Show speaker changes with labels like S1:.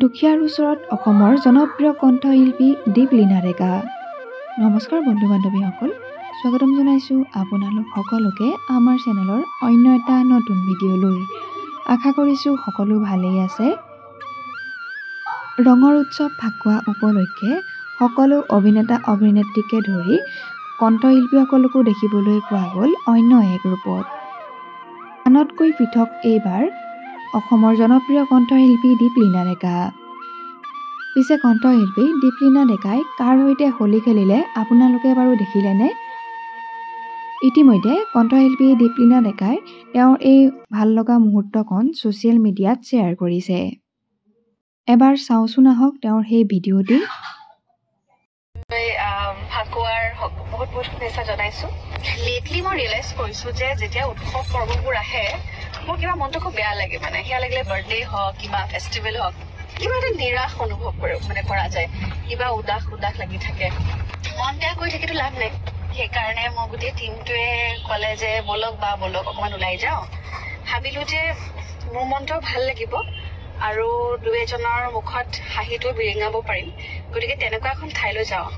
S1: দুখীয়াৰ ওচৰত অসমৰ জনপ্ৰিয় কণ্ঠশিল্পী দীপলিনা ডেকা। নমস্কাৰ বন্ধু বান্ধৱীসকল, স্বাগতম জনাইছোঁ আপোনালোক সকলোকে আমাৰ চেনেলৰ অন্য এটা নতুন ভিডিঅ'লৈ। আশা কৰিছোঁ সকলো ভালেই আছে। ৰঙৰ উৎসৱ ফাকুৱা উপলক্ষে সকলো অভিনেতা অভিনেত্ৰীকে ধৰি কণ্ঠশিল্পীসকলকো দেখিবলৈ পোৱা গ'ল অন্য এক ৰূপত। আনতকৈ পৃথক এইবাৰ অসমৰ জনপ্ৰিয় কণ্ঠশিল্পী দীপলিনা ডেকা। পিছে কণ্ঠশিল্পী দীপলিনা ডেকাই কাৰ সৈতে হোলী খেলিলে আপোনালোকে বাৰু দেখিলেনে? ইতিমধ্যে কণ্ঠশিল্পী দীপলিনা ডেকাই তেওঁৰ এই ভাল লগা মুহূৰ্তকণ ছ'চিয়েল মিডিয়াত শ্বেয়াৰ কৰিছে। এবাৰ চাওঁচোন আহক তেওঁৰ সেই ভিডিঅ'টি।
S2: ফাকুৱাৰ বহুত শুভেচ্ছা জনাইছোঁ। লেটলি মই ৰিয়েলাইজ কৰিছোঁ যে যেতিয়া উৎসৱ পৰ্ববোৰ আহে মোৰ কিবা মনটো খুব বেয়া লাগে। সেয়া লাগিলে বাৰ্থডে হওক কিবা ফেষ্টিভেল হওক, কিবা এটা নিৰাশ অনুভৱ কৰা যায়, কিবা উদাস লাগি থাকে। মন বেয়া কৰি থাকিতো লাভ নাই। সেইকাৰণে মই গোটেই টিমটোৱে ক'লে যে বলক অকণমান ওলাই যাওঁ। ভাবিলোঁ যে মোৰ মনটোও ভাল লাগিব আৰু দুই এজনৰ মুখত হাঁহিটো বিৰিঙাব পাৰিম। গতিকে তেনেকুৱা এখন ঠাইলৈ যাওঁ।